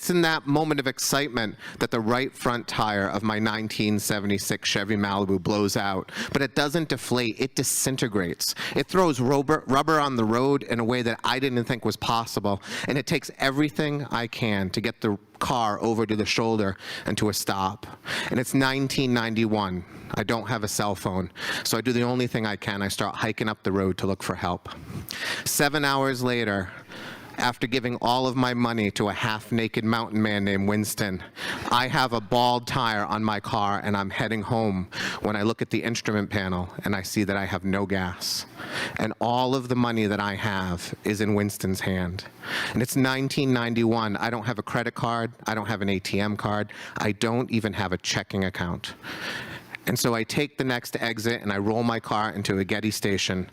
it's in that moment of excitement that the right front tire of my 1976 Chevy Malibu blows out. But it doesn't deflate, it disintegrates. It throws rubber on the road in a way that I didn't think was possible. And it takes everything I can to get the car over to the shoulder and to a stop. And it's 1991. I don't have a cell phone, so I do the only thing I can. I start hiking up the road to look for help. 7 hours later, after giving all of my money to a half-naked mountain man named Winston, I have a bald tire on my car and I'm heading home when I look at the instrument panel and I see that I have no gas. And all of the money that I have is in Winston's hand. And it's 1991. I don't have a credit card. I don't have an ATM card. I don't even have a checking account. And so I take the next exit and I roll my car into a Getty station.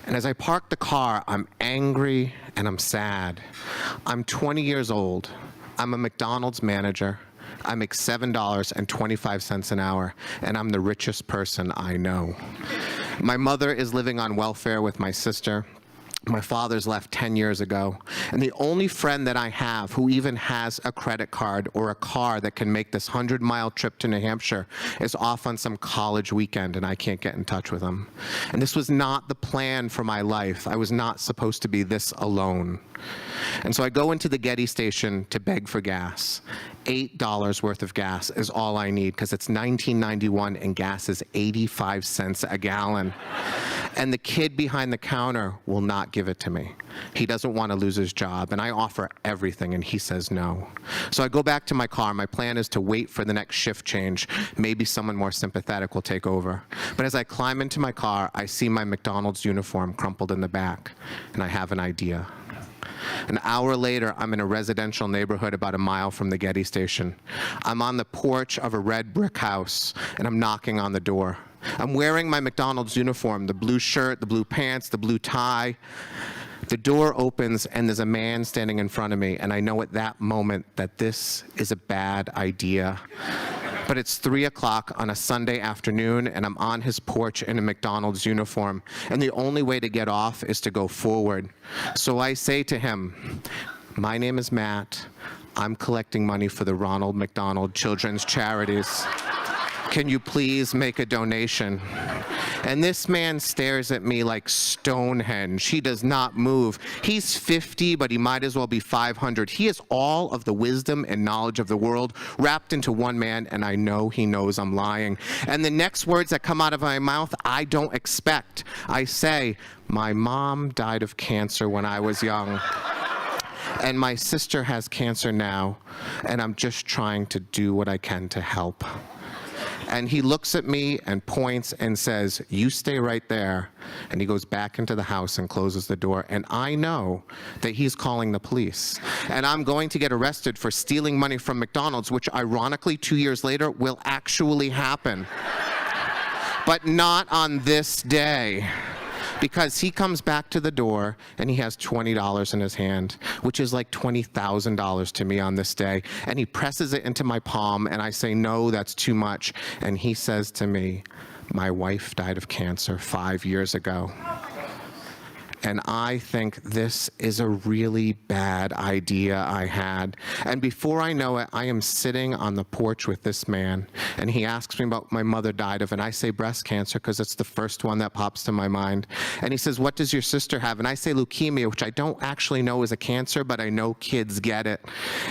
And as I park the car, I'm angry and I'm sad. I'm 20 years old. I'm a McDonald's manager. I make $7.25 an hour, and I'm the richest person I know. My mother is living on welfare with my sister. My father's left 10 years ago, and the only friend that I have who even has a credit card or a car that can make this 100-mile trip to New Hampshire is off on some college weekend, and I can't get in touch with him. And this was not the plan for my life. I was not supposed to be this alone. And so I go into the Getty station to beg for gas. $8 worth of gas is all I need because it's 1991 and gas is 85 cents a gallon. And the kid behind the counter will not give it to me. He doesn't want to lose his job, and I offer everything, and he says no. So I go back to my car. My plan is to wait for the next shift change. Maybe someone more sympathetic will take over. But as I climb into my car, I see my McDonald's uniform crumpled in the back, and I have an idea. An hour later, I'm in a residential neighborhood about a mile from the Getty station. I'm on the porch of a red brick house, and I'm knocking on the door. I'm wearing my McDonald's uniform, the blue shirt, the blue pants, the blue tie. The door opens, and there's a man standing in front of me, and I know at that moment that this is a bad idea. But it's 3 o'clock on a Sunday afternoon, and I'm on his porch in a McDonald's uniform, and the only way to get off is to go forward. So I say to him, "My name is Matt. I'm collecting money for the Ronald McDonald Children's Charities. Can you please make a donation?" And this man stares at me like Stonehenge. He does not move. He's 50, but he might as well be 500. He has all of the wisdom and knowledge of the world wrapped into one man, and I know he knows I'm lying. And the next words that come out of my mouth, I don't expect. I say, "My mom died of cancer when I was young. And my sister has cancer now, and I'm just trying to do what I can to help." And he looks at me and points and says, "You stay right there." And he goes back into the house and closes the door. And I know that he's calling the police. And I'm going to get arrested for stealing money from McDonald's, which ironically 2 years later will actually happen. But not on this day. Because he comes back to the door and he has $20 in his hand, which is like $20,000 to me on this day. And he presses it into my palm and I say, "No, that's too much." And he says to me, "My wife died of cancer 5 years ago." And I think this is a really bad idea I had. And before I know it, I am sitting on the porch with this man, and he asks me about my mother died of, and I say breast cancer because it's the first one that pops to my mind. And he says, "What does your sister have?" And I say leukemia, which I don't actually know is a cancer, but I know kids get it.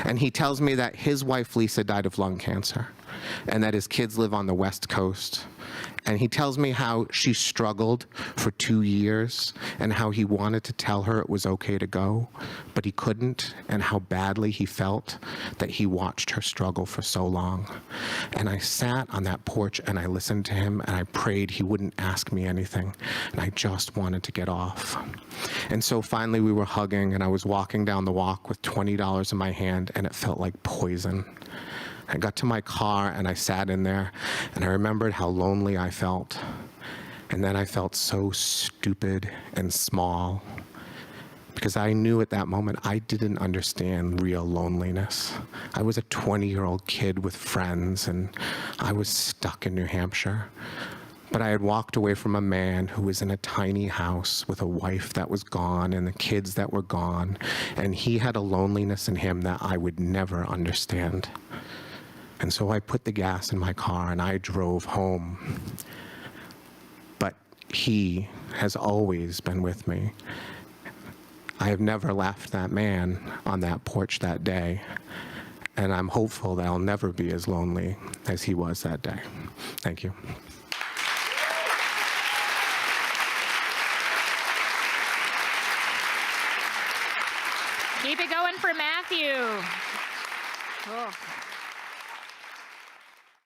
And he tells me that his wife, Lisa, died of lung cancer, and that his kids live on the West Coast. And he tells me how she struggled for 2 years and how he wanted to tell her it was okay to go, but he couldn't, and how badly he felt that he watched her struggle for so long. And I sat on that porch and I listened to him and I prayed he wouldn't ask me anything. And I just wanted to get off. And so finally we were hugging and I was walking down the walk with $20 in my hand and it felt like poison. I got to my car and I sat in there and I remembered how lonely I felt. And then I felt so stupid and small because I knew at that moment I didn't understand real loneliness. I was a 20-year-old kid with friends and I was stuck in New Hampshire. But I had walked away from a man who was in a tiny house with a wife that was gone and the kids that were gone. And he had a loneliness in him that I would never understand. And so I put the gas in my car and I drove home. But he has always been with me. I have never left that man on that porch that day. And I'm hopeful that I'll never be as lonely as he was that day. Thank you. Keep it going for Matthew. Cool.